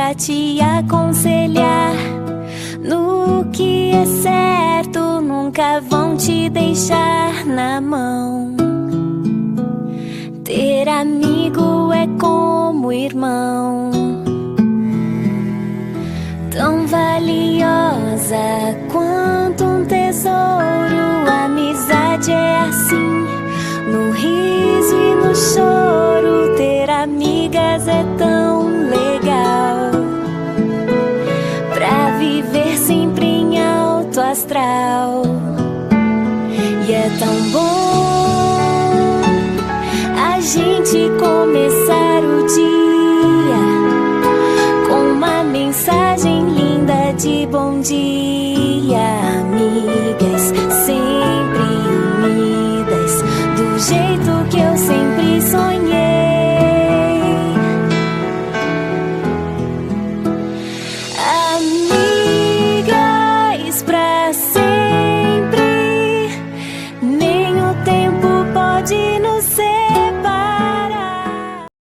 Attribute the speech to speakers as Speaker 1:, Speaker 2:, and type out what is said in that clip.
Speaker 1: pra te aconselhar. No que é certo, nunca vão te deixar na mão. Ter amigo é como irmão, tão valiosa quanto um tesouro. A amizade é assim, no riso e no choro. Ter amigas é tão legal, pra viver sempre em alto astral. E é tão bom a gente começar o dia com uma mensagem linda de bom dia, amigas.